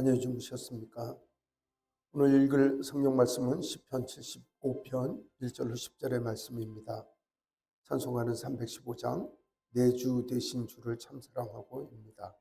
안녕히 주무셨습니까? 오늘 읽을 성경 말씀은 시편 75편 1절로 10절의 말씀입니다. 찬송가는 315장 내 주 되신 주를 참사랑하고입니다.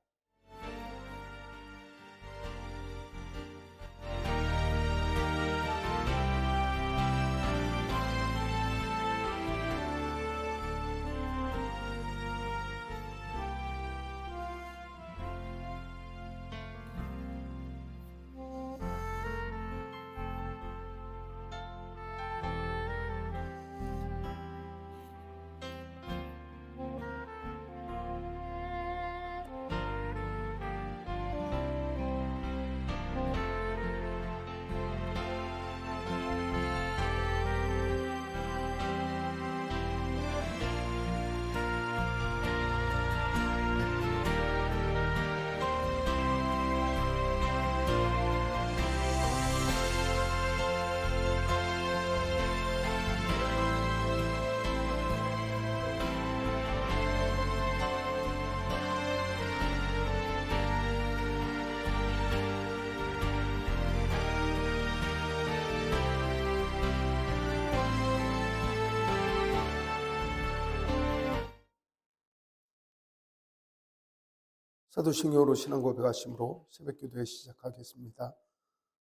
사도신경으로 신앙 고백하심으로 새벽기도회 시작하겠습니다.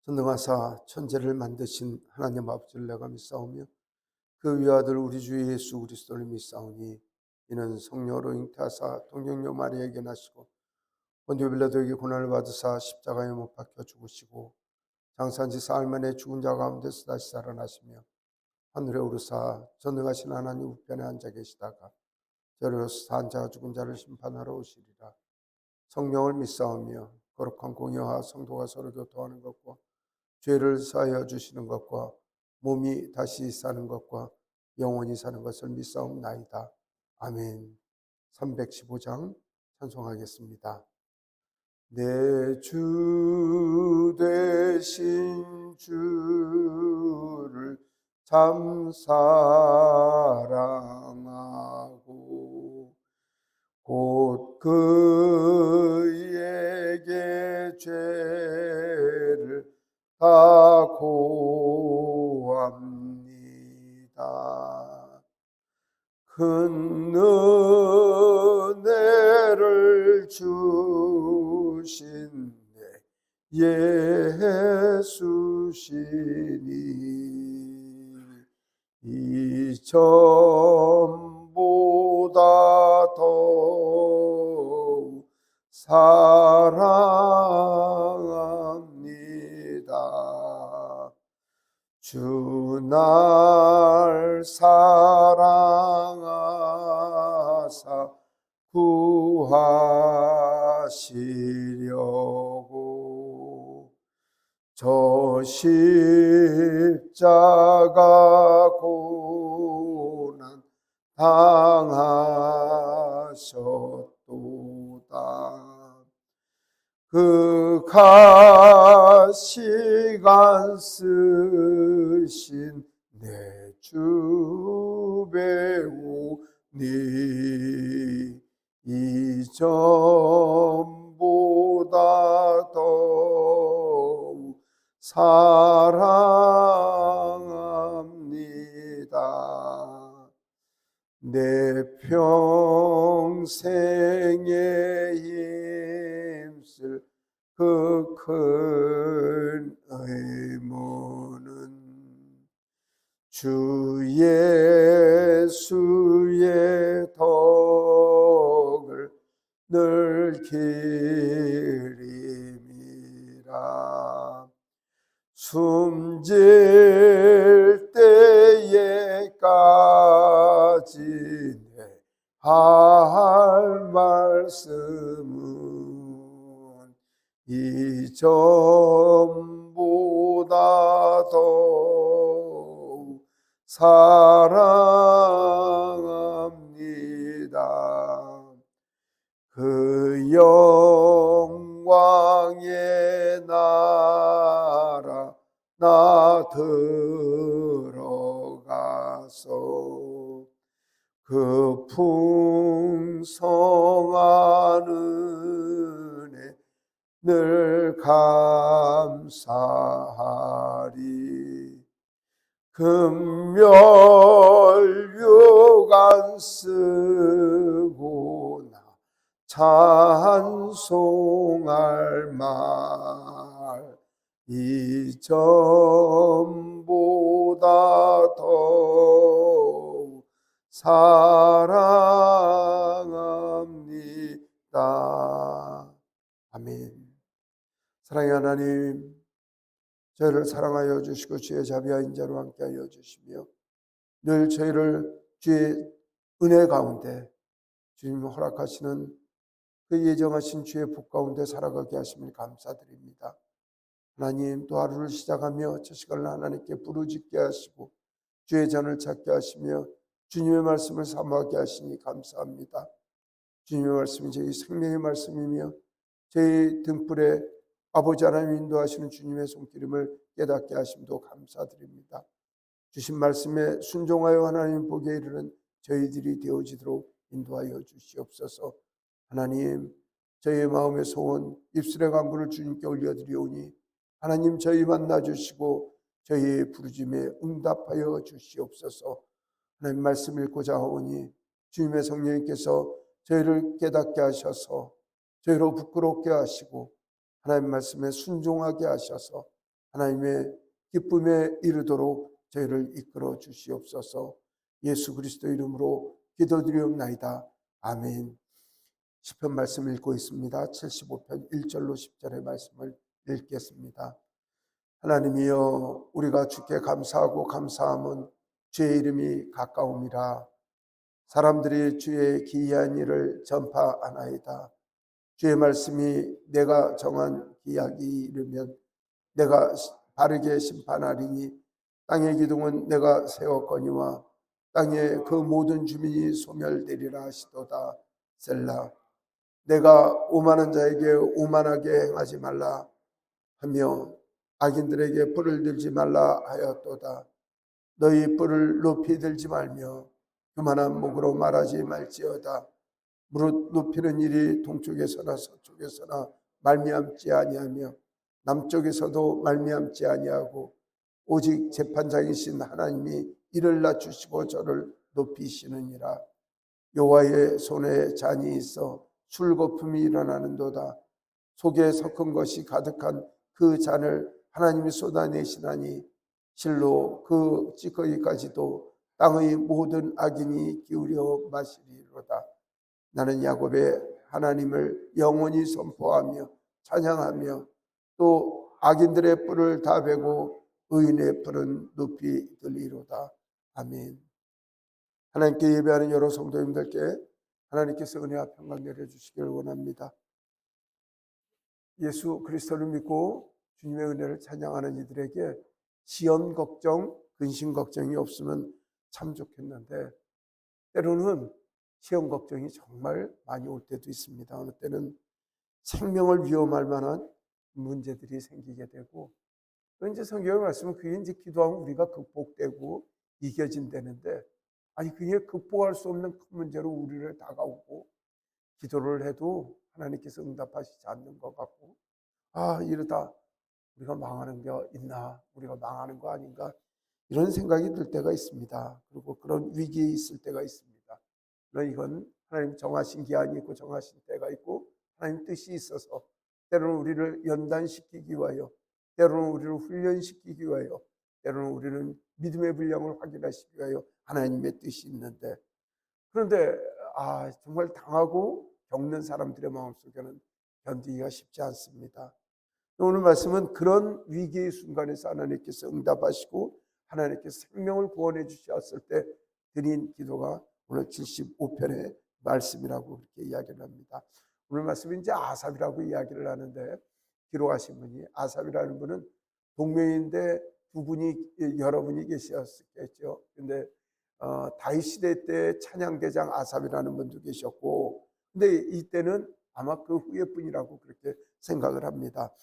전능하사 천지를 만드신 하나님 아버지를 내가 믿사오며 그 위아들 우리 주 예수 그리스도를 믿사오니 이는 성령으로 잉태하사 동정녀 마리아에게 나시고 본디오 빌라도에게 고난을 받으사 십자가에 못 박혀 죽으시고 장사한 지 사흘 만에 죽은 자 가운데서 다시 살아나시며 하늘에 오르사 전능하신 하나님 우편에 앉아 계시다가 저리로서 산 자와 죽은 자를 심판하러 오시리라. 성령을 믿사오며 거룩한 공예와 성도가 서로 교통하는 것과 죄를 사하여 주시는 것과 몸이 다시 사는 것과 영원히 사는 것을 믿사옵나이다. 아멘. 315장 찬송하겠습니다. 내 주 되신 주를 참 사랑하고 곧 그에게 죄를 다 고합니다. 큰 은혜를 주신 예수시니 이전보다 더욱 사랑합니다. 주 날 사랑하사 구하시려고 저 십자가 고난 당하셨도다. 그 가시관 쓰신 내 주 배우니 이전보다 더욱 사랑합니다. 내 평생에 힘쓸 그 큰 의무는 주 예수의 덕을 늘 기림이라. 숨질 때에까지 내 할 말씀은 이전보다 더욱 사랑합니다. 그 영광의 나라 나 들어가서 그 풍성한 은혜 늘 감사하리. 금멸유관 쓰고나 찬송할 말 이전보다 더욱 사랑합니다. 아멘. 사랑의 하나님, 저희를 사랑하여 주시고 주의 자비와 인자로 함께하여 주시며 늘 저희를 주의 은혜 가운데 주님 허락하시는 그 예정하신 주의 복 가운데 살아가게 하심을 감사드립니다. 하나님, 또 하루를 시작하며 저 시간을 하나님께 부르짖게 하시고 주의 전을 찾게 하시며 주님의 말씀을 사모하게 하시니 감사합니다. 주님의 말씀이 저희 생명의 말씀이며 저희 등불에 아버지 하나님 인도하시는 주님의 손길임을 깨닫게 하심도 감사드립니다. 주신 말씀에 순종하여 하나님 복에 이르는 저희들이 되어지도록 인도하여 주시옵소서. 하나님, 저희의 마음의 소원, 입술의 간구를 주님께 올려드리오니 하나님 저희 만나주시고 저희의 부르짖음에 응답하여 주시옵소서. 하나님 말씀 읽고자 하오니 주님의 성령님께서 저희를 깨닫게 하셔서 저희로 부끄럽게 하시고 하나님 말씀에 순종하게 하셔서 하나님의 기쁨에 이르도록 저희를 이끌어 주시옵소서. 예수 그리스도 이름으로 기도드리옵나이다. 아멘. 시편 말씀 읽고 있습니다. 75편 1절로 10절의 말씀을 읽겠습니다. 하나님이여, 우리가 주께 감사하고 감사함은 주의 이름이 가까움이라. 사람들이 주의 기이한 일을 전파하나이다. 주의 말씀이 내가 정한 기약이 이르면 내가 바르게 심판하리니 땅의 기둥은 내가 세웠거니와 땅의 그 모든 주민이 소멸되리라 하시도다. 셀라. 내가 오만한 자에게 오만하게 행하지 말라 하며 악인들에게 뿔을 들지 말라 하였도다. 너희 뿔을 높이 들지 말며 교만한 목으로 말하지 말지어다. 무릇 높이는 일이 동쪽에서나 서쪽에서나 말미암지 아니하며 남쪽에서도 말미암지 아니하고 오직 재판장이신 하나님이 이를 낮추시고 저를 높이시느니라. 여호와의 손에 잔이 있어 술거품이 일어나는도다. 속에 섞은 것이 가득한 그 잔을 하나님이 쏟아내시나니 실로 그 찌꺼기까지도 땅의 모든 악인이 기울여 마시리로다. 나는 야곱의 하나님을 영원히 선포하며 찬양하며 또 악인들의 뿔을 다 베고 의인의 뿔은 높이 들리로다. 아멘. 하나님께 예배하는 여러 성도님들께 하나님께서 은혜와 평강 내려주시기를 원합니다. 예수 그리스도를 믿고 주님의 은혜를 찬양하는 이들에게 시험 걱정, 근심 걱정이 없으면 참 좋겠는데 때로는 시험 걱정이 정말 많이 올 때도 있습니다. 어느 때는 생명을 위험할 만한 문제들이 생기게 되고 또 이제 성경의 말씀은 그게 이제 기도하면 우리가 극복되고 이겨진다는데 아니 그게 극복할 수 없는 큰 문제로 우리를 다가오고 기도를 해도 하나님께서 응답하시지 않는 것 같고 아 이러다 우리가 망하는 게 있나 우리가 망하는 거 아닌가 이런 생각이 들 때가 있습니다. 그리고 그런 위기에 있을 때가 있습니다. 그러나 이건 하나님 정하신 기한이 있고 정하신 때가 있고 하나님 뜻이 있어서 때로는 우리를 연단시키기 위하여 때로는 우리를 훈련시키기 위하여 때로는 우리는 믿음의 분량을 확인하시기 위하여 하나님의 뜻이 있는데 그런데 정말 당하고 겪는 사람들의 마음속에는 견디기가 쉽지 않습니다. 오늘 말씀은 그런 위기의 순간에서 하나님께서 응답하시고 하나님께서 생명을 구원해 주셨을 때 드린 기도가 오늘 75편의 말씀이라고 그렇게 이야기를 합니다. 오늘 말씀은 이제 아삽이라고 이야기를 하는데 기록하신 분이 아삽이라는 분은 동명인데 두 분이 여러분이 계셨겠죠. 근데 다윗 시대 때 찬양대장 아삽이라는 분도 계셨고 근데 이때는 아마 그 후예뿐이라고 그렇게 생각을 합니다.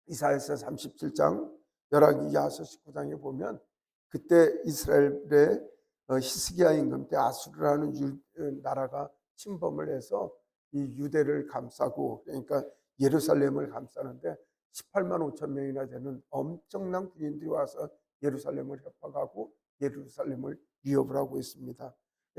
이사야서 37장 열왕기 야서 19장에 보면 그때 이스라엘의 히스기야 임금 때 아수르라는 나라가 침범을 해서 이 유대를 감싸고 그러니까 예루살렘을 감싸는데 18만 5천 명이나 되는 엄청난 군인들이 와서 예루살렘을 협박하고 예루살렘을 위협을 하고 있습니다.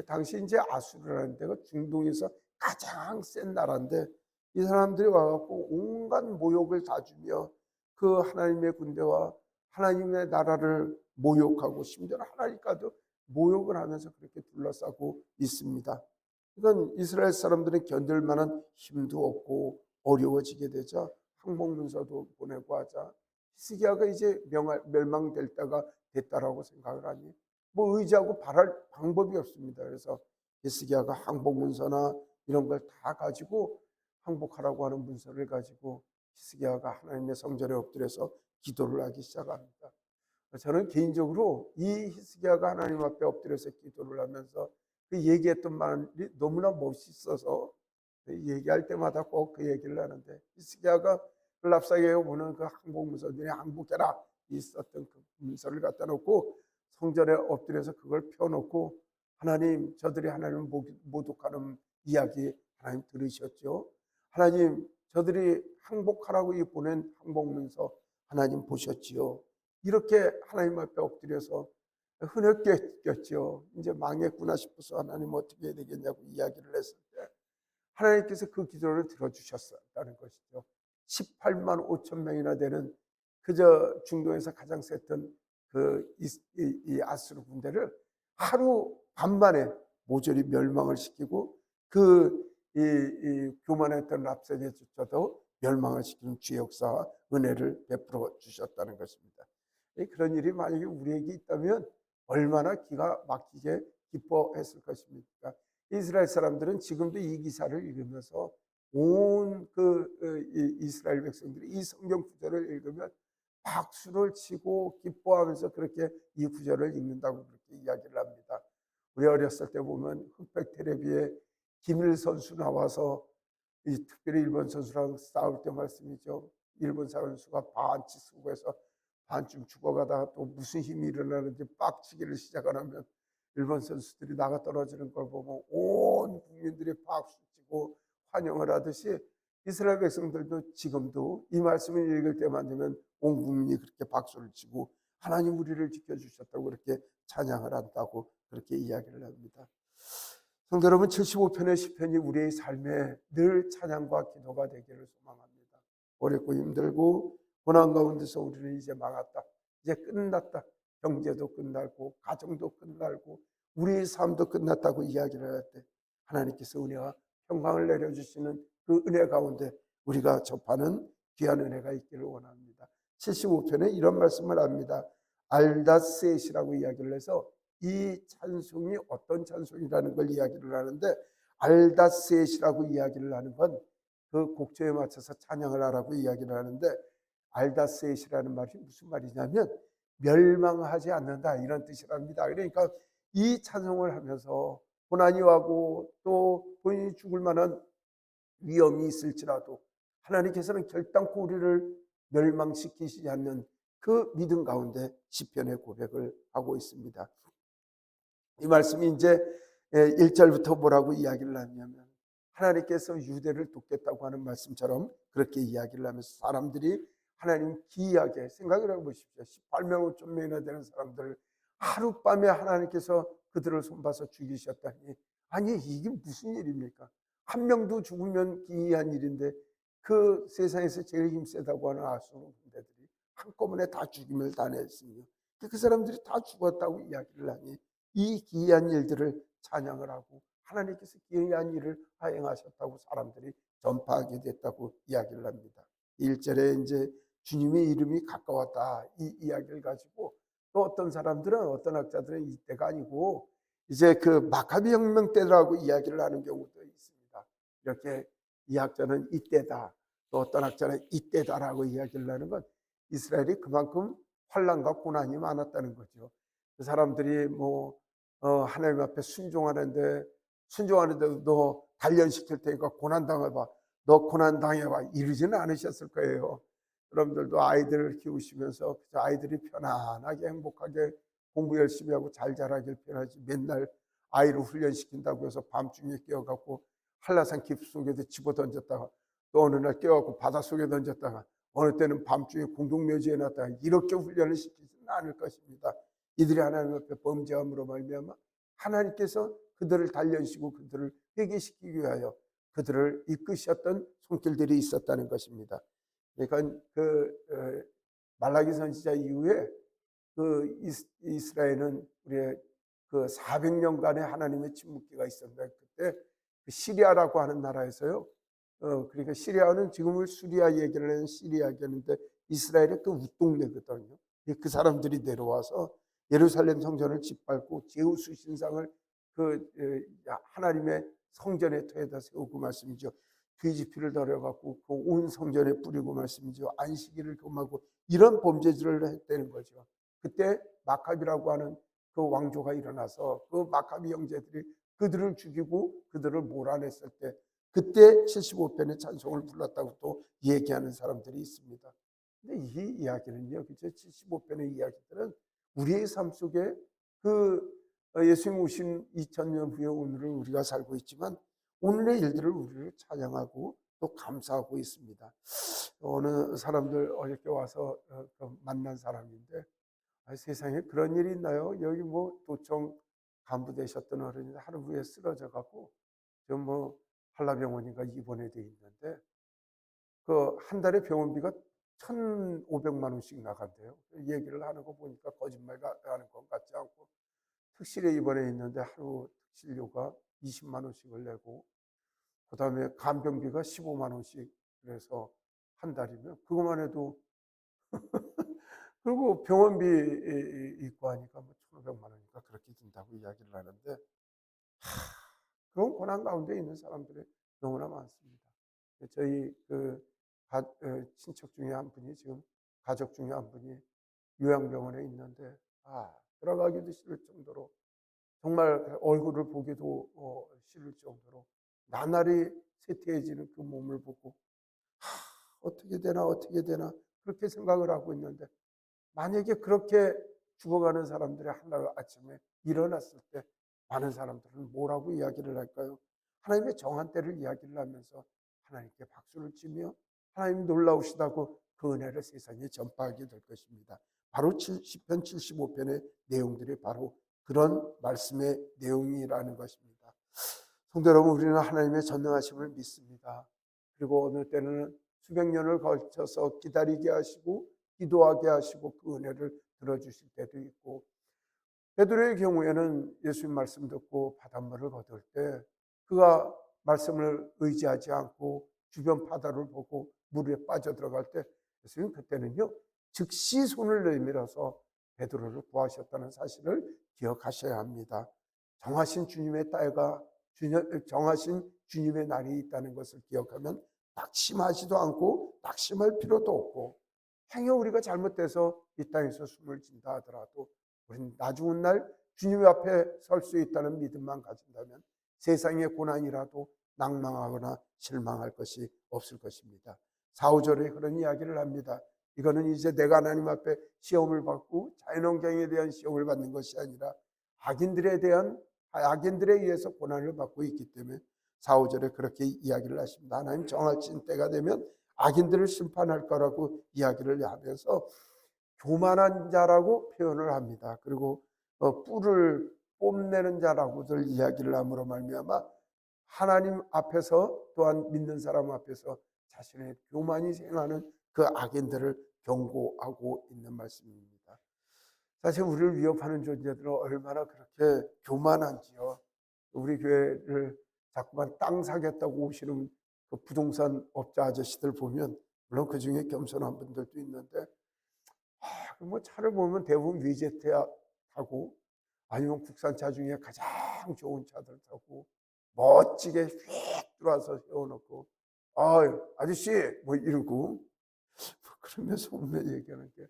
당시 이제 아수르라는 데가 중동에서 가장 센 나라인데 이 사람들이 와갖고 온갖 모욕을 다 주며 그 하나님의 군대와 하나님의 나라를 모욕하고 심지어는 하나님과도 모욕을 하면서 그렇게 둘러싸고 있습니다. 이건 이스라엘 사람들은 견딜 만한 힘도 없고 어려워지게 되자 항복문서도 보내고 하자 히스기야가 이제 멸망될 때가 됐다라고 생각을 하니 뭐 의지하고 바랄 방법이 없습니다. 그래서 히스기야가 항복문서나 이런 걸 다 가지고 항복하라고 하는 문서를 가지고 히스기야가 하나님의 성전에 엎드려서 기도를 하기 시작합니다. 저는 개인적으로 이 히스기야가 하나님 앞에 엎드려서 기도를 하면서 그 얘기했던 말이 너무나 멋있어서 얘기할 때마다 꼭 그 얘기를 하는데 히스기야가 그 랍사기에 보는 그 항복문서들이 항복해라 있었던 그 문서를 갖다 놓고 성전에 엎드려서 그걸 펴놓고 하나님 저들이 하나님을 모독하는 이야기 하나님 들으셨죠? 하나님 저들이 항복하라고 보낸 항복문서 하나님 보셨지요? 이렇게 하나님 앞에 엎드려서 흐느꼈죠. 이제 망했구나 싶어서 하나님 어떻게 해야 되겠냐고 이야기를 했을 때 하나님께서 그 기도를 들어주셨다는 것이죠. 18만 5천 명이나 되는 그저 중동에서 가장 셌던 이 아수르 군대를 하루 반만에 모조리 멸망을 시키고 이 교만했던 랍사게조차도 멸망을 시키는 주의 역사와 은혜를 베풀어 주셨다는 것입니다. 그런 일이 만약에 우리에게 있다면 얼마나 기가 막히게 기뻐했을 것입니까? 이스라엘 사람들은 지금도 이 기사를 읽으면서 온 이스라엘 백성들이 이 성경 구절을 읽으면 박수를 치고 기뻐하면서 그렇게 이 구절을 읽는다고 그렇게 이야기를 합니다. 우리 어렸을 때 보면 흑백 텔레비에 김일 선수 나와서 특별히 일본 선수랑 싸울 때 말씀이죠. 일본 선수가 반치 쓰고 해서 반쯤 죽어가다가 또 무슨 힘이 일어나는지 빡치기를 시작하면 일본 선수들이 나가 떨어지는 걸 보고 온 국민들이 박수치고 환영을 하듯이 이스라엘 백성들도 지금도 이 말씀을 읽을 때만 되면 온 국민이 그렇게 박수를 치고 하나님 우리를 지켜주셨다고 그렇게 찬양을 한다고 그렇게 이야기를 합니다. 성도 여러분, 75편의 시편이 우리의 삶에 늘 찬양과 기도가 되기를 소망합니다. 어렵고 힘들고 고난 가운데서 우리는 이제 망했다, 이제 끝났다, 경제도 끝나고 가정도 끝나고 우리의 삶도 끝났다고 이야기를 할 때 하나님께서 은혜와 평강을 내려주시는 그 은혜 가운데 우리가 접하는 귀한 은혜가 있기를 원합니다. 75편에 이런 말씀을 합니다. 알다셋이라고 이야기를 해서 이 찬송이 어떤 찬송이라는 걸 이야기를 하는데 알다셋이라고 이야기를 하는 건 그 곡조에 맞춰서 찬양을 하라고 이야기를 하는데 알다셋이라는 말이 무슨 말이냐면 멸망하지 않는다 이런 뜻이랍니다. 그러니까 이 찬송을 하면서 고난이 와고 또 본인이 죽을 만한 위험이 있을지라도 하나님께서는 결단코 우리를 멸망시키시지 않는 그 믿음 가운데 시편의 고백을 하고 있습니다. 이 말씀이 이제 1절부터 뭐라고 이야기를 하냐면 하나님께서 유대를 돕겠다고 하는 말씀처럼 그렇게 이야기를 하면서 사람들이 하나님 기이하게 생각을 해보십시오. 18명 5천 명이나 되는 사람들 하룻밤에 하나님께서 그들을 손봐서 죽이셨다니 아니 이게 무슨 일입니까? 한 명도 죽으면 기이한 일인데 그 세상에서 제일 힘세다고 하는 아수르 군대들이 한꺼번에 다 죽임을 당했으며 그 사람들이 다 죽었다고 이야기를 하니 이 기이한 일들을 찬양을 하고 하나님께서 기이한 일을 하행하셨다고 사람들이 전파하게 됐다고 이야기를 합니다. 1절에 이제 주님의 이름이 가까웠다 이 이야기를 가지고 또 어떤 사람들은 어떤 학자들은 이때가 아니고 이제 그 마카비 혁명 때라고 이야기를 하는 경우도 있습니다. 이렇게 이 학자는 이때다 또 어떤 학자는 이때다라고 이야기를 하는 건 이스라엘이 그만큼 환난과 고난이 많았다는 거죠. 그 사람들이 하나님 앞에 순종하는데도 너 단련시킬 테니까 고난 당해봐, 너 고난 당해봐 이러지는 않으셨을 거예요. 여러분들도 아이들을 키우시면서 아이들이 편안하게 행복하게 공부 열심히 하고 잘 자라길 편하지 맨날 아이를 훈련시킨다고 해서 밤중에 깨어갖고 한라산 깊숙이도 집어던졌다가 또 어느 날 깨워갖고 바닷속에 던졌다가 어느 때는 밤중에 공동묘지에 놨다가 이렇게 훈련을 시키지는 않을 것입니다. 이들이 하나님 앞에 범죄함으로 말미암아 하나님께서 그들을 단련시키고 그들을 회개시키기 위하여 그들을 이끄셨던 손길들이 있었다는 것입니다. 그러니까 말라기 선지자 이후에 이스라엘은 우리의 400년간의 하나님의 침묵기가 있었는데, 그때 시리아라고 하는 나라에서요. 그러니까 시리아는 지금을 수리아 얘기를 하는 시리아 얘기하는데 이스라엘의 그 웃동네거든요. 그 사람들이 내려와서 예루살렘 성전을 짓밟고 제우스 신상을 하나님의 성전의 터에다 세우고 말씀이죠. 돼지피를 덜어갖고 그 온 성전에 뿌리고 말씀이죠. 안식일을 금하고 이런 범죄들을 했다는 거죠. 그때 마카비라고 하는 그 왕조가 일어나서 그 마카비 형제들이 그들을 죽이고 그들을 몰아냈을 때 그때 75편의 찬송을 불렀다고 또 얘기하는 사람들이 있습니다. 근데 이 이야기는요, 그죠? 75편의 이야기들은 우리의 삶 속에 예수님 오신 2000년 후에 오늘을 우리가 살고 있지만 오늘의 일들을 우리를 찬양하고 또 감사하고 있습니다. 어느 사람들 어저께 와서 만난 사람인데, 세상에 그런 일이 있나요? 여기 뭐 도청 간부 되셨던 어른이 하루 후에 쓰러져 갖고 좀 한라병원인가 입원해 돼 있는데 그 한 달에 병원비가 1,500만 원씩 나간대요. 얘기를 하는 거 보니까 거짓말 하는 것 같지 않고, 특실에 입원해 있는데 하루 특실료가 20만 원씩을 내고 그다음에 간병비가 15만 원씩, 그래서 한 달이면 그것만 해도 그리고 병원비 있고 하니까 1,500만 원이니까 그렇게 든다고 이야기를 하는데, 그런 고난 가운데 있는 사람들이 너무나 많습니다. 저희 친척 중에 한 분이 지금 가족 중에 한 분이 요양병원에 있는데 들어가기도 싫을 정도로 정말 얼굴을 보기도 싫을 정도로 나날이 쇠퇴해지는 그 몸을 보고 어떻게 되나 어떻게 되나 그렇게 생각을 하고 있는데, 만약에 그렇게 죽어가는 사람들이 하루 아침에 일어났을 때 많은 사람들은 뭐라고 이야기를 할까요? 하나님의 정한 때를 이야기를 하면서 하나님께 박수를 치며 하나님 놀라우시다고 그 은혜를 세상에 전파하게 될 것입니다. 바로 10편 75편의 내용들이 바로 그런 말씀의 내용이라는 것입니다. 성도 여러분, 우리는 하나님의 전능하심을 믿습니다. 그리고 어느 때는 수백 년을 걸쳐서 기다리게 하시고 기도하게 하시고 그 은혜를 들어주실 때도 있고, 베드로의 경우에는 예수님 말씀 듣고 바닷물을 거둘 때 그가 말씀을 의지하지 않고 주변 바다를 보고 물에 빠져 들어갈 때 예수님 그때는요 즉시 손을 내밀어서 베드로를 구하셨다는 사실을 기억하셔야 합니다. 정하신 주님의 때가 정하신 주님의 날이 있다는 것을 기억하면 낙심하지도 않고 낙심할 필요도 없고, 행여 우리가 잘못돼서 이 땅에서 숨을 진다 하더라도 우리는 나중은 날 주님 앞에 설 수 있다는 믿음만 가진다면 세상의 고난이라도 낭망하거나 실망할 것이 없을 것입니다. 4, 5절에 그런 이야기를 합니다. 이거는 이제 내가 하나님 앞에 시험을 받고 자연환경에 대한 시험을 받는 것이 아니라 악인들에 의해서 고난을 받고 있기 때문에 4, 5절에 그렇게 이야기를 하십니다. 하나님 정하신 때가 되면 악인들을 심판할 거라고 이야기를 하면서 교만한 자라고 표현을 합니다. 그리고 뿔을 뽐내는 자라고들 이야기를 함으로 말미암아 하나님 앞에서 또한 믿는 사람 앞에서 자신의 교만이 행하는 그 악인들을 경고하고 있는 말씀입니다. 사실 우리를 위협하는 존재들은 얼마나 그렇게 교만한지요. 우리 교회를 자꾸만 땅 사겠다고 오시는 그 부동산 업자 아저씨들 보면 물론 그 중에 겸손한 분들도 있는데 차를 보면 대부분 위제트 타고 아니면 국산차 중에 가장 좋은 차들 타고 멋지게 휙 들어와서 세워놓고 아저씨 뭐 이러고 그러면서 오면 얘기하는 게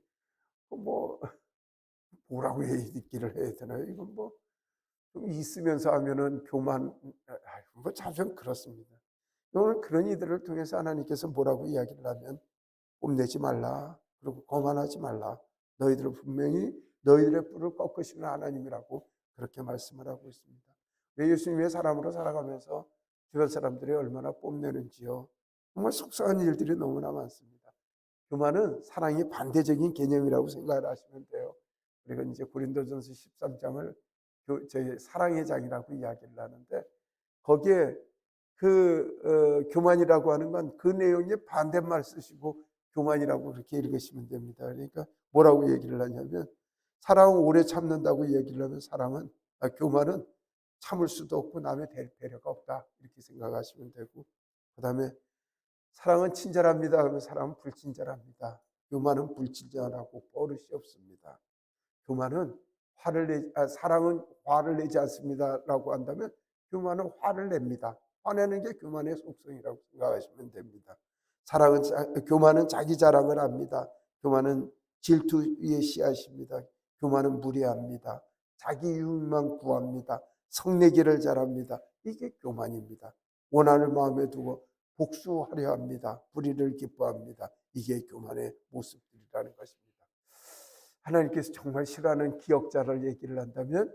뭐라고 얘기를 해야 되나요? 이건 좀 있으면서 하면은 교만, 참 그렇습니다. 오늘 그런 이들을 통해서 하나님께서 뭐라고 이야기를 하면 뽐내지 말라. 그리고 거만하지 말라. 너희들은 분명히 너희들의 뿔을 꺾으시는 하나님이라고 그렇게 말씀을 하고 있습니다. 예수님의 사람으로 살아가면서 주변 사람들이 얼마나 뽐내는지요. 정말 속상한 일들이 너무나 많습니다. 교만은 사랑의 반대적인 개념이라고 생각을 하시면 돼요. 우리가 이제 고린도전서 13장을 저희 사랑의 장이라고 이야기를 하는데 거기에 교만이라고 하는 건 그 내용의 반대말 쓰시고 교만이라고 그렇게 읽으시면 됩니다. 그러니까 뭐라고 얘기를 하냐면 사랑은 오래 참는다고 얘기를 하면 교만은 참을 수도 없고 남의 배려가 없다 이렇게 생각하시면 되고, 그다음에 사랑은 친절합니다 그러면 사랑은 불친절합니다. 교만은 불친절하고 버릇이 없습니다. 교만은 사랑은 화를 내지 않습니다라고 한다면 교만은 화를 냅니다. 화내는 게 교만의 속성이라고 생각하시면 됩니다. 교만은 자기 자랑을 합니다. 교만은 질투의 씨앗입니다. 교만은 무례합니다. 자기 유익만 구합니다. 성내기를 잘합니다. 이게 교만입니다. 원한을 마음에 두고 복수하려 합니다. 불의를 기뻐합니다. 이게 교만의 모습들이라는 것입니다. 하나님께서 정말 싫어하는 기억자를 얘기를 한다면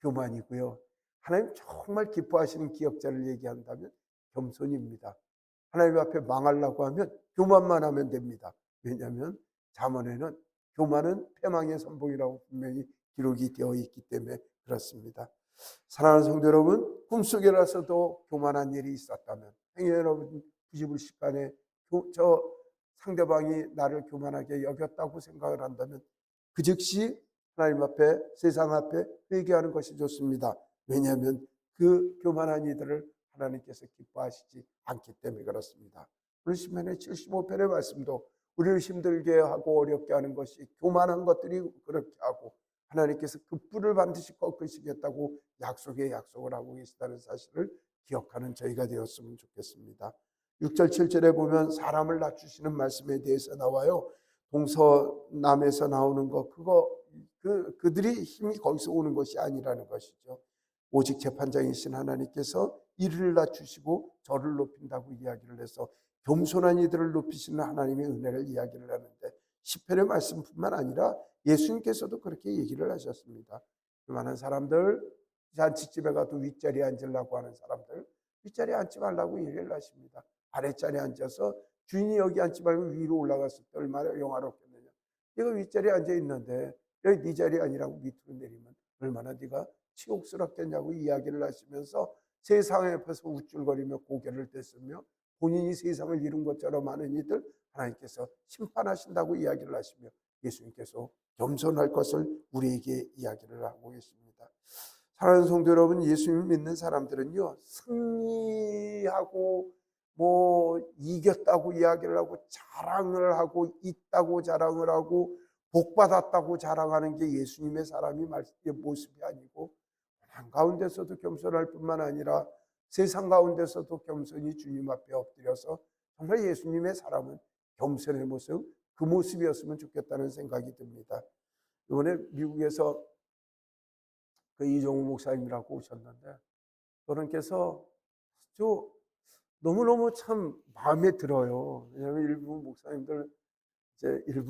교만이고요. 하나님 정말 기뻐하시는 기억자를 얘기한다면 겸손입니다. 하나님 앞에 망하려고 하면 교만만 하면 됩니다. 왜냐하면 잠언에는 교만은 패망의 선봉이라고 분명히 기록이 되어 있기 때문에 그렇습니다. 사랑하는 성도 여러분, 꿈속에라서도 교만한 일이 있었다면, 행여 여러분 부지불식간에 저 상대방이 나를 교만하게 여겼다고 생각을 한다면 그 즉시 하나님 앞에, 세상 앞에 회개하는 것이 좋습니다. 왜냐하면 그 교만한 이들을 하나님께서 기뻐하시지 않기 때문에 그렇습니다. 오늘 시편의 75편의 말씀도 우리를 힘들게 하고 어렵게 하는 것이 교만한 것들이 그렇게 하고 하나님께서 그 뿔을 반드시 꺾으시겠다고 약속을 하고 계시다는 사실을 기억하는 저희가 되었으면 좋겠습니다. 6절 7절에 보면 사람을 낮추시는 말씀에 대해서 나와요. 동서남에서 나오는 그들이 힘이 거기서 오는 것이 아니라는 것이죠. 오직 재판장이신 하나님께서 이를 낮추시고 저를 높인다고 이야기를 해서 겸손한 이들을 높이시는 하나님의 은혜를 이야기를 하는데, 시편의 말씀뿐만 아니라 예수님께서도 그렇게 얘기를 하셨습니다. 많은 사람들, 잔치집에 가도 윗자리에 앉으려고 하는 사람들, 윗자리에 앉지 말라고 얘기를 하십니다. 아랫자리에 앉아서 주인이 여기 앉지 말고 위로 올라갔을 때 얼마나 영화롭겠느냐. 네가 윗자리에 앉아 있는데 여기 네 자리 아니라고 밑으로 내리면 얼마나 네가 치욕스럽겠냐고 이야기를 하시면서 세상 앞에서 우쭐거리며 고개를 들쓰며 본인이 세상을 이룬 것처럼 하는 이들 하나님께서 심판하신다고 이야기를 하시며 예수님께서 겸손할 것을 우리에게 이야기를 하고 계십니다. 사랑하는 성도 여러분, 예수님을 믿는 사람들은요, 승리하고 이겼다고 이야기를 하고 자랑을 하고 있다고 자랑을 하고 복받았다고 자랑하는 게 예수님의 모습이 아니고, 한가운데서도 겸손할 뿐만 아니라 세상 가운데서도 겸손히 주님 앞에 엎드려서 정말 예수님의 사람은 겸손의 모습, 그 모습이었으면 좋겠다는 생각이 듭니다. 이번에 미국에서 그 이종우 목사님이라고 오셨는데, 그분께서 아주 너무너무 참 마음에 들어요. 왜냐하면 일부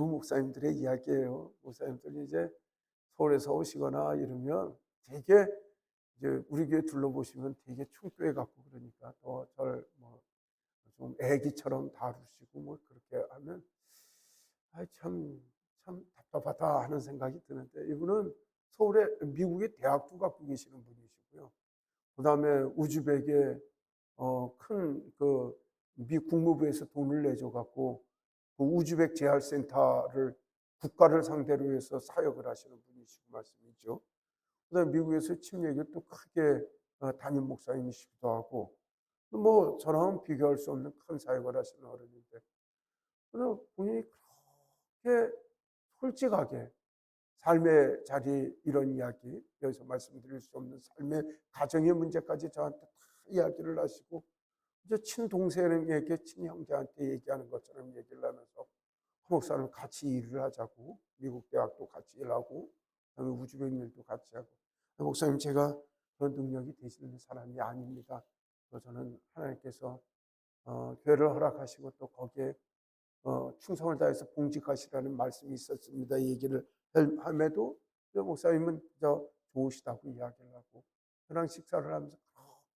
목사님들의 이야기예요. 목사님들이 이제 서울에서 오시거나 이러면 되게 이제 우리 교회 둘러보시면 되게 충교회 같고 그러니까 더 절 좀 애기처럼 다루시고 그렇게 하면 참 답답하다 하는 생각이 드는데, 이분은 미국의 대학도 갖고 계시는 분이시고요. 그 다음에 우즈벡에 큰 미 국무부에서 돈을 내줘 갖고 그 우즈벡 재활센터를 국가를 상대로 해서 사역을 하시는 분이시고 말씀이죠. 그다음에 미국에서 침례교 또 크게 담임 목사님이시기도 하고, 저랑은 비교할 수 없는 큰 사역을 하시는 어른인데, 본인이 그렇게 솔직하게 삶의 자리 이런 이야기, 여기서 말씀드릴 수 없는 삶의 가정의 문제까지 저한테 다 이야기를 하시고, 이제 친동생에게 친형제한테 얘기하는 것처럼 얘기를 하면서 목사는 같이 일을 하자고, 미국 대학도 같이 일하고 그다음에 우주병 일도 같이 하고, 목사님 제가 그런 능력이 되시는 사람이 아닙니다. 저는 하나님께서 교회를 허락하시고 또 거기에 충성을 다해서 봉직하시라는 말씀이 있었습니다. 얘기를 함에도 목사님은 좋으시다고 이야기를 하고 저랑 식사를 하면서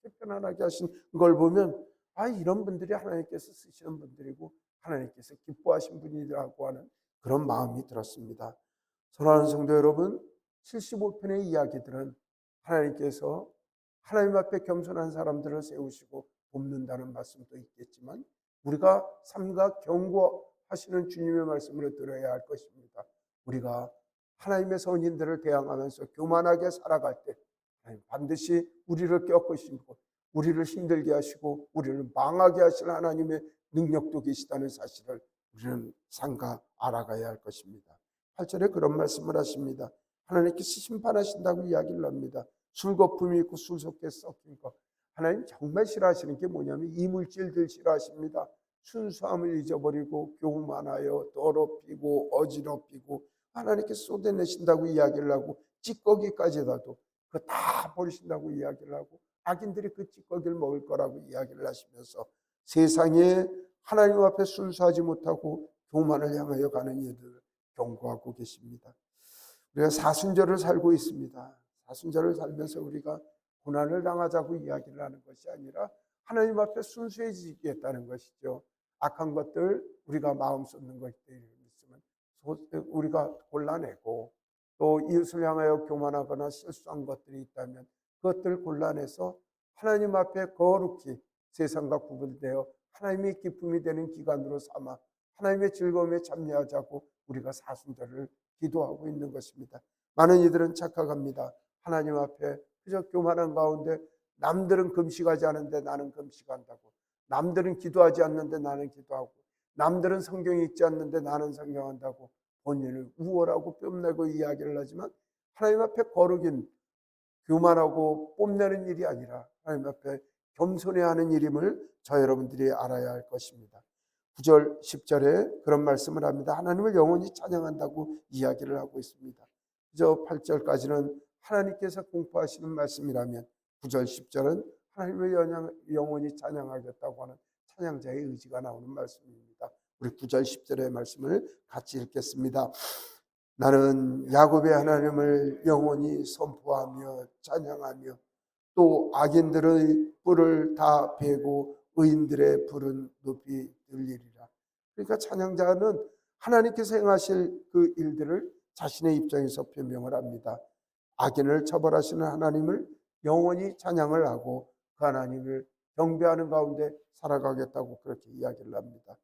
그렇게 편안하게 하신 걸 보면 이런 분들이 하나님께서 쓰시는 분들이고 하나님께서 기뻐하신 분이라고 하는 그런 마음이 들었습니다. 사랑하는 성도 여러분, 75편의 이야기들은 하나님께서 하나님 앞에 겸손한 사람들을 세우시고 돕는다는 말씀도 있겠지만 우리가 삼가 경고하시는 주님의 말씀을 들어야 할 것입니다. 우리가 하나님의 선인들을 대항하면서 교만하게 살아갈 때 하나님 반드시 우리를 꺾으시고 우리를 힘들게 하시고 우리를 망하게 하실 하나님의 능력도 계시다는 사실을 우리는 삼가 알아가야 할 것입니다. 8절에 그런 말씀을 하십니다. 하나님께서 심판하신다고 이야기를 합니다. 술 거품이 있고 술 속에 섞인 것. 하나님 정말 싫어하시는 게 뭐냐면 이물질들 싫어하십니다. 순수함을 잊어버리고 교만하여 더럽히고 어지럽히고 하나님께서 쏟아내신다고 이야기를 하고 찌꺼기까지라도 그거 다 버리신다고 이야기를 하고 악인들이 그 찌꺼기를 먹을 거라고 이야기를 하시면서 세상에 하나님 앞에 순수하지 못하고 교만을 향하여 가는 이들을 경고하고 계십니다. 우리가 사순절을 살고 있습니다. 사순절을 살면서 우리가 고난을 당하자고 이야기를 하는 것이 아니라 하나님 앞에 순수해지겠다는 것이죠. 악한 것들 우리가 마음 쏟는 것들이 있으면 우리가 골라내고 또 이웃을 향하여 교만하거나 실수한 것들이 있다면 그것들을 골라내서 하나님 앞에 거룩히 세상과 구분되어 하나님의 기쁨이 되는 기간으로 삼아 하나님의 즐거움에 참여하자고 우리가 사순절을 기도하고 있는 것입니다. 많은 이들은 착각합니다. 하나님 앞에 그저 교만한 가운데 남들은 금식하지 않는데 나는 금식한다고, 남들은 기도하지 않는데 나는 기도하고, 남들은 성경 읽지 않는데 나는 성경한다고 본인을 우월하고 뽐내고 이야기를 하지만 하나님 앞에 거룩인 교만하고 뽐내는 일이 아니라 하나님 앞에 겸손해하는 일임을 저 여러분들이 알아야 할 것입니다. 9절 10절에 그런 말씀을 합니다. 하나님을 영원히 찬양한다고 이야기를 하고 있습니다. 저 8절까지는 하나님께서 공포하시는 말씀이라면 9절 10절은 하나님을 영원히 찬양하겠다고 하는 찬양자의 의지가 나오는 말씀입니다. 우리 9절 10절의 말씀을 같이 읽겠습니다. 나는 야곱의 하나님을 영원히 선포하며 찬양하며 또 악인들의 뿔을 다 베고 의인들의 불은 높이 들리리라. 그러니까 찬양자는 하나님께서 행하실 그 일들을 자신의 입장에서 표명을 합니다. 악인을 처벌하시는 하나님을 영원히 찬양을 하고 그 하나님을 경배하는 가운데 살아가겠다고 그렇게 이야기를 합니다.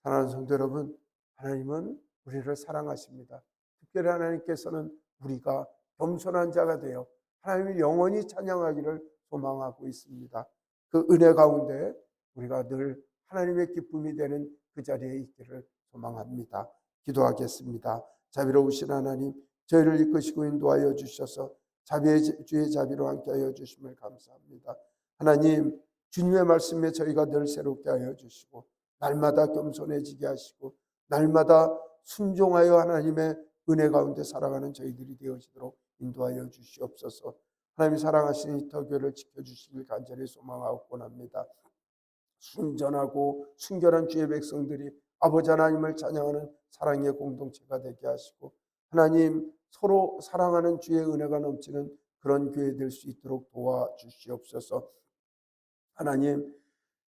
사랑하는 성도 여러분, 하나님은 우리를 사랑하십니다. 특별히 하나님께서는 우리가 겸손한 자가 되어 하나님을 영원히 찬양하기를 소망하고 있습니다. 그 은혜 가운데 우리가 늘 하나님의 기쁨이 되는 그 자리에 있기를 소망합니다. 기도하겠습니다. 자비로우신 하나님, 저희를 이끄시고 인도하여 주셔서 자비의 주의 자비로 함께하여 주심을 감사합니다. 하나님, 주님의 말씀에 저희가 늘 새롭게 하여 주시고 날마다 겸손해지게 하시고 날마다 순종하여 하나님의 은혜 가운데 살아가는 저희들이 되어지도록 인도하여 주시옵소서. 하나님 사랑하시는 이터교회를 지켜주시길 간절히 소망하고 원합니다. 순전하고 순결한 주의 백성들이 아버지 하나님을 찬양하는 사랑의 공동체가 되게 하시고 하나님 서로 사랑하는 주의 은혜가 넘치는 그런 교회 될 수 있도록 도와주시옵소서. 하나님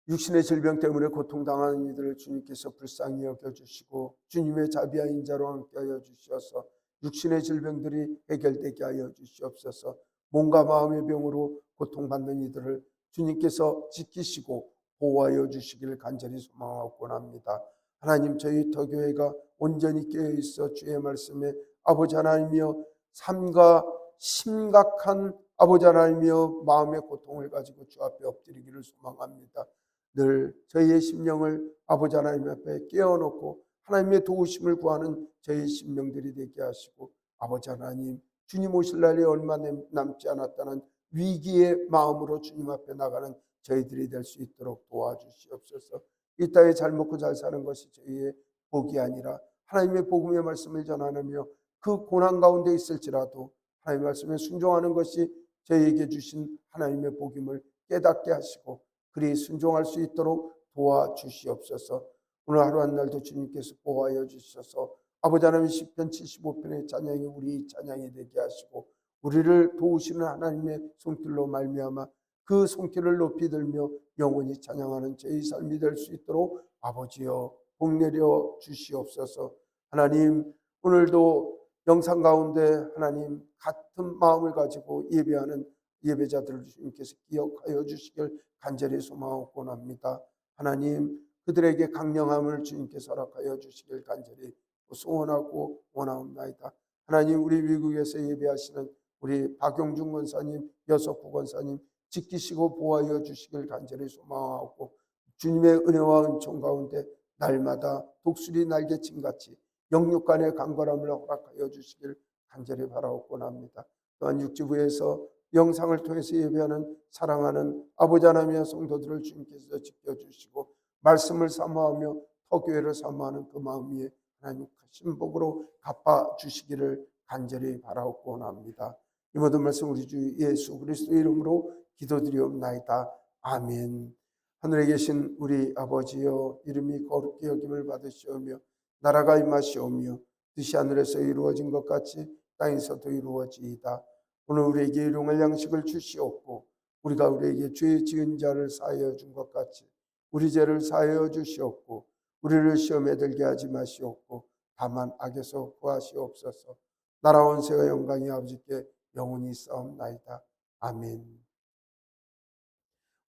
육신의 질병 때문에 고통당하는 이들을 주님께서 불쌍히 여겨주시고 주님의 자비와 인자로 함께하여 주셔서 육신의 질병들이 해결되게 하여 주시옵소서. 몸과 마음의 병으로 고통받는 이들을 주님께서 지키시고 보호하여 주시기를 간절히 소망하고 원합니다. 하나님 저희 터교회가 온전히 깨어있어 주의 말씀에 아버지 하나님이여 삶과 심각한 아버지 하나님이여 마음의 고통을 가지고 주 앞에 엎드리기를 소망합니다. 늘 저희의 심령을 아버지 하나님 앞에 깨워놓고 하나님의 도우심을 구하는 저희의 심령들이 되게 하시고 아버지 하나님 주님 오실 날이 얼마 남지 않았다는 위기의 마음으로 주님 앞에 나가는 저희들이 될 수 있도록 도와주시옵소서. 이 땅에 잘 먹고 잘 사는 것이 저희의 복이 아니라 하나님의 복음의 말씀을 전하며 그 고난 가운데 있을지라도 하나님의 말씀에 순종하는 것이 저희에게 주신 하나님의 복임을 깨닫게 하시고 그리 순종할 수 있도록 도와주시옵소서. 오늘 하루 한 날도 주님께서 보호하여 주셔서 아버지 하나님 시편 75편의 찬양이 우리 찬양이 되게 하시고 우리를 도우시는 하나님의 손길로 말미암아 그 손길을 높이 들며 영원히 찬양하는 저희 삶이 될 수 있도록 아버지여 복 내려 주시옵소서. 하나님, 오늘도 영상 가운데 하나님 같은 마음을 가지고 예배하는 예배자들을 주님께서 기억하여 주시길 간절히 소망하고 원합니다. 하나님, 그들에게 강령함을 주님께서 허락하여 주시길 간절히 소원하고 원하옵나이다. 하나님, 우리 미국에서 예배하시는 우리 박용준 권사님, 여석구 권사님 지키시고 보호하여 주시길 간절히 소망하고, 주님의 은혜와 은총 가운데 날마다 독수리 날개침같이 영육간의 강건함을 허락하여 주시길 간절히 바라옵곤 합니다. 또한 육지부에서 영상을 통해서 예배하는 사랑하는 아버지 하나님의 성도들을 주님께서 지켜주시고 말씀을 사모하며 터교회를 사모하는 그 마음 위에 하나님 신복으로 갚아주시기를 간절히 바라옵곤 합니다. 이 모든 말씀 우리 주 예수 그리스도 이름으로 기도드리옵나이다. 아멘. 하늘에 계신 우리 아버지여, 이름이 거룩히 여김을 받으시오며 나라가 임하시오며 뜻이 하늘에서 이루어진 것 같이 땅에서도 이루어지이다. 오늘 우리에게 일용할 양식을 주시옵고 우리가 우리에게 죄 지은 자를 사하여 준 것 같이 우리 죄를 사하여 주시옵고 우리를 시험에 들게 하지 마시옵고 다만 악에서 구하시옵소서. 나라 원세가 영광이 아버지께 영원히 있사옵나이다. 아멘.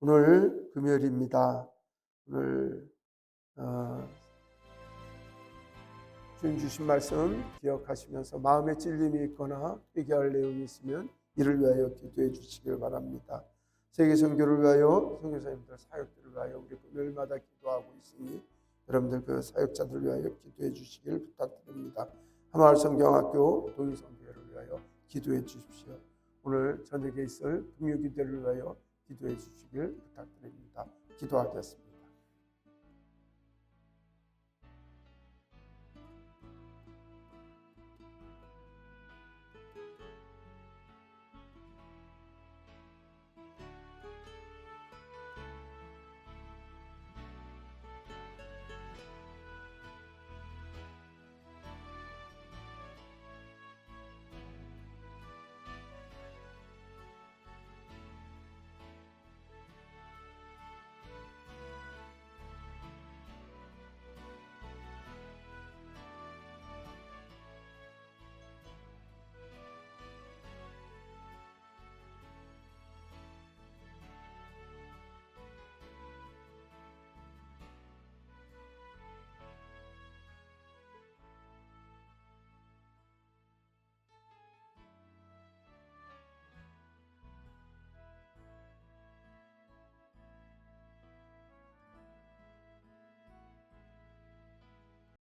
오늘 금요일입니다. 오늘 주님 주신 말씀 기억하시면서 마음에 찔림이 있거나 회개할 내용이 있으면 이를 위하여 기도해 주시길 바랍니다. 세계 선교를 위하여 선교사님들 사역들을 위하여 우리 금요일마다 기도하고 있으니 여러분들 그 사역자들을 위하여 기도해 주시길 부탁드립니다. 한마을 성경학교 동의선교회를 위하여 기도해 주십시오. 오늘 저녁에 있을 금요기도를 위하여 기도해 주시길 부탁드립니다. 기도하겠습니다.